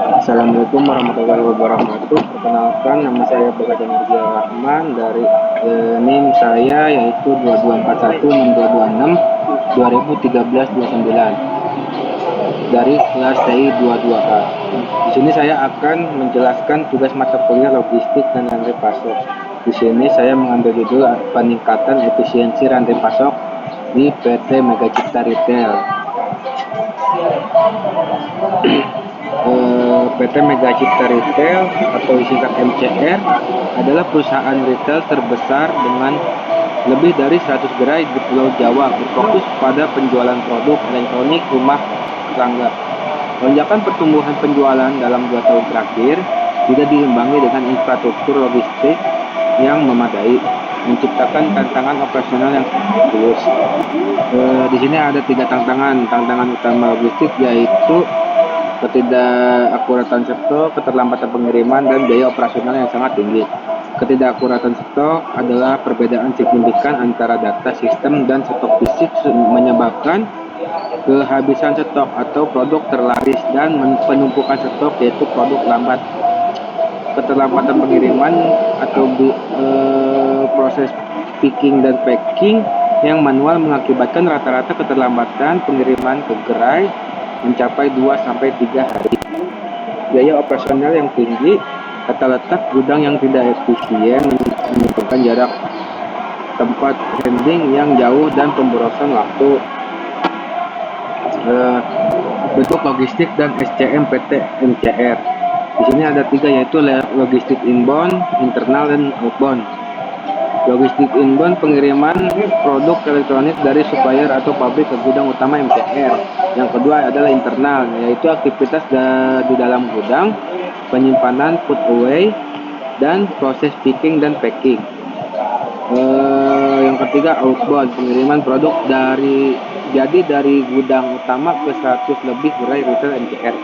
Assalamualaikum warahmatullahi wabarakatuh. Perkenalkan, nama saya Bagas Energia Rahman dari NIM saya yaitu 22416226 dari kelas TI 22A. Di sini saya akan menjelaskan tugas mata kuliah logistik dan rantai pasok. Di sini saya mengambil judul peningkatan efisiensi rantai pasok di PT Mega Cipta Retail. PT Mega Cipta Retail atau disingkat MCR adalah perusahaan retail terbesar dengan lebih dari 100 gerai di Pulau Jawa berfokus pada penjualan produk elektronik rumah tangga. Lonjakan pertumbuhan penjualan dalam 2 tahun terakhir tidak diimbangi dengan infrastruktur logistik yang memadai, menciptakan tantangan operasional yang serius. Di sini ada 3 tantangan. Tantangan utama logistik yaitu ketidakakuratan stok, keterlambatan pengiriman, dan biaya operasional yang sangat tinggi. Ketidakakuratan stok adalah perbedaan signifikan antara data sistem dan stok fisik menyebabkan kehabisan stok atau produk terlaris dan penumpukan stok yaitu produk lambat. Keterlambatan pengiriman atau proses picking dan packing yang manual mengakibatkan rata-rata keterlambatan pengiriman ke gerai mencapai 2-3 hari. Biaya operasional yang tinggi, tata letak gudang yang tidak efisien, menyebabkan jarak tempat handling yang jauh dan pemborosan waktu. Bentuk logistik dan SCM PT MCR. Di sini ada 3 yaitu logistik inbound, internal, dan outbound. Logistik inbound pengiriman produk elektronik dari supplier atau pabrik ke gudang utama MCR. Yang kedua adalah internal, yaitu aktivitas di dalam gudang, penyimpanan, put away, dan proses picking dan packing. Yang ketiga outbound, pengiriman produk dari gudang utama ke 100 lebih gerai retail MCR.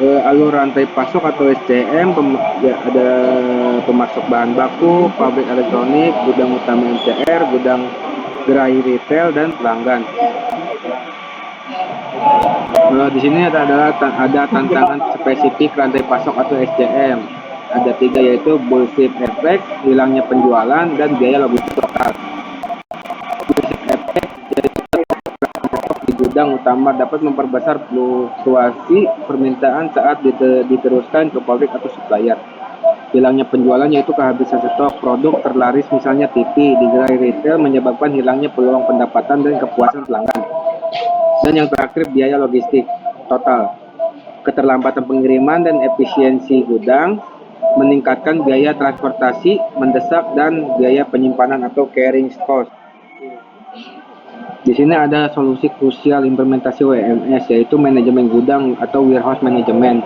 Alur rantai pasok atau SCM ada pemasok bahan baku, pabrik elektronik, gudang utama MCR, gudang gerai retail, dan pelanggan. Di sini ada tantangan spesifik rantai pasok atau SCM. Ada 3 yaitu bullshit effect, hilangnya penjualan, dan biaya logistik lokal. Bullshit effect yaitu di gudang utama dapat memperbesar fluktuasi permintaan saat diteruskan ke pabrik atau supplier. Hilangnya penjualan yaitu kehabisan stok produk terlaris misalnya TV di gerai retail menyebabkan hilangnya peluang pendapatan dan kepuasan pelanggan. Dan yang terakhir biaya logistik total. Keterlambatan pengiriman dan efisiensi gudang meningkatkan biaya transportasi mendesak dan biaya penyimpanan atau carrying cost. Di sini ada solusi krusial implementasi WMS yaitu manajemen gudang atau warehouse management.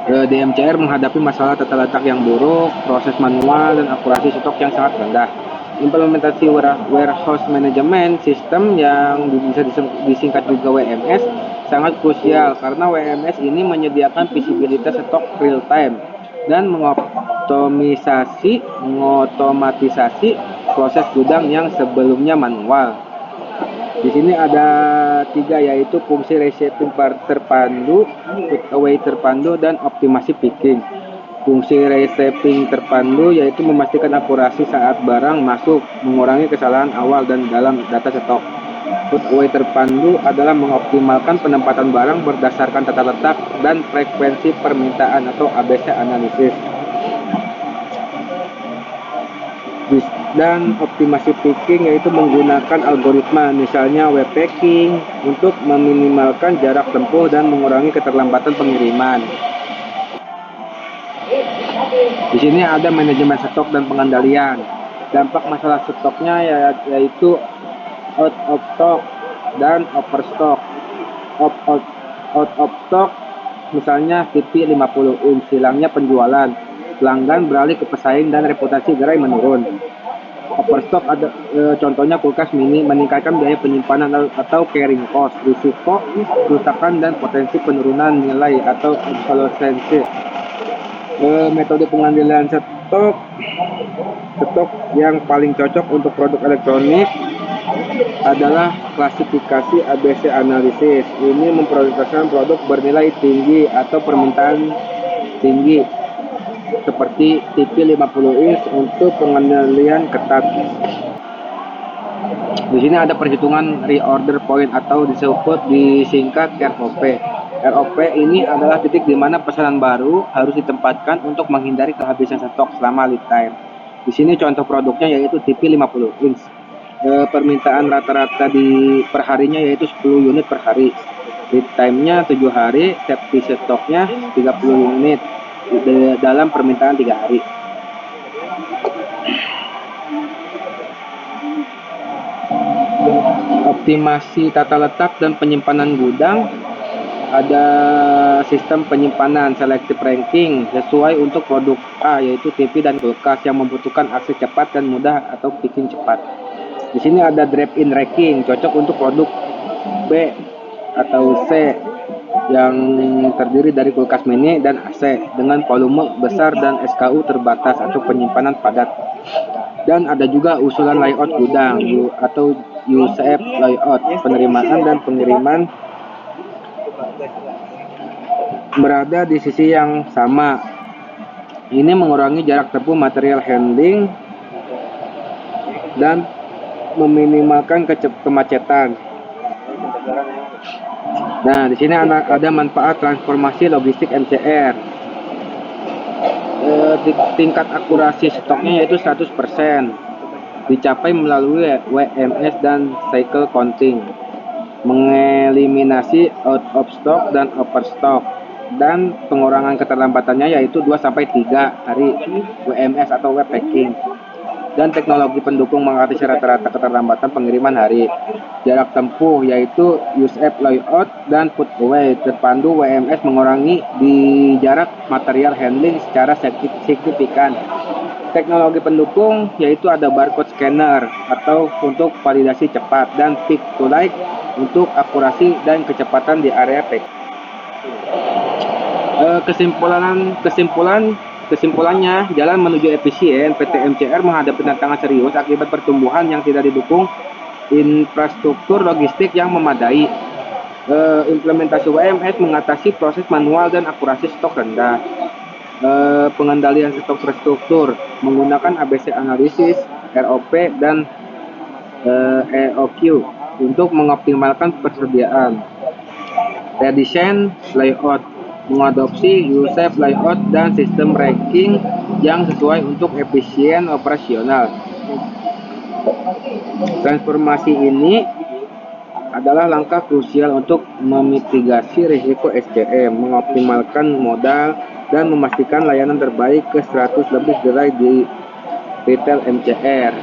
Di MCR menghadapi masalah tata letak yang buruk, proses manual, dan akurasi stok yang sangat rendah. Implementasi warehouse management system yang bisa disingkat juga WMS sangat krusial karena WMS ini menyediakan visibilitas stok real time dan mengotomatisasi proses gudang yang sebelumnya manual. Di sini ada 3 yaitu fungsi reshaping terpandu, put away terpandu, dan optimasi picking. Fungsi reshaping terpandu yaitu memastikan akurasi saat barang masuk, mengurangi kesalahan awal dan dalam data stok. Put away terpandu adalah mengoptimalkan penempatan barang berdasarkan tata letak dan frekuensi permintaan atau ABC analisis. Dan optimasi picking yaitu menggunakan algoritma misalnya web packing untuk meminimalkan jarak tempuh dan mengurangi keterlambatan pengiriman. Di sini ada manajemen stok dan pengendalian. Dampak masalah stoknya yaitu out of stock dan overstock. Out of stock misalnya TV 50 inch, hilangnya penjualan, pelanggan beralih ke pesaing dan reputasi gerai menurun. Overstock ada contohnya kulkas mini, meningkatkan biaya penyimpanan atau carrying cost, risiko kerusakan dan potensi penurunan nilai atau obsolescence. Metode pengendalian stok yang paling cocok untuk produk elektronik adalah klasifikasi ABC analisis. Ini memprioritaskan produk bernilai tinggi atau permintaan tinggi seperti TV 50 inch untuk pengendalian ketat. Di sini ada perhitungan reorder point atau disingkat ROP. ROP ini adalah titik di mana pesanan baru harus ditempatkan untuk menghindari kehabisan stok selama lead time. Di sini contoh produknya yaitu TV 50 inch. Permintaan rata-rata di perharinya yaitu 10 unit per hari. Lead time-nya 7 hari, safety stoknya 30 unit dalam permintaan 3 hari. Optimasi tata letak dan penyimpanan gudang. Ada sistem penyimpanan selective ranking sesuai untuk produk A yaitu TV dan kulkas yang membutuhkan akses cepat dan mudah atau picking cepat. Di sini ada drop-in racking cocok untuk produk B atau C yang terdiri dari kulkas mini dan AC dengan volume besar dan SKU terbatas atau penyimpanan padat. Dan ada juga usulan layout gudang atau UCF layout, penerimaan dan pengiriman berada di sisi yang sama. Ini mengurangi jarak tempuh material handling dan meminimalkan kemacetan. Nah, di sini ada manfaat transformasi logistik MCR. Tingkat akurasi stoknya yaitu 100%. Dicapai melalui WMS dan cycle counting. Mengeliminasi out of stock dan overstock, dan pengurangan keterlambatannya yaitu 2-3 hari WMS atau web packing. Dan teknologi pendukung mengatasi rata-rata keterlambatan pengiriman hari. Jarak tempuh yaitu USF layout dan put away terpandu WMS mengurangi di jarak material handling secara signifikan. Teknologi pendukung yaitu ada barcode scanner atau untuk validasi cepat dan pick to light untuk akurasi dan kecepatan di area pack. Kesimpulannya, jalan menuju efisien, PT MCR menghadapi tantangan serius akibat pertumbuhan yang tidak didukung infrastruktur logistik yang memadai. Implementasi WMS mengatasi proses manual dan akurasi stok rendah. Pengendalian stok terstruktur menggunakan ABC analisis, ROP, dan EOQ untuk mengoptimalkan persediaan. Redesign layout mengadopsi USF layout dan sistem ranking yang sesuai untuk efisien operasional. Transformasi ini adalah langkah krusial untuk memitigasi risiko SCM, mengoptimalkan modal, dan memastikan layanan terbaik ke 100 lebih gerai di retail MCR.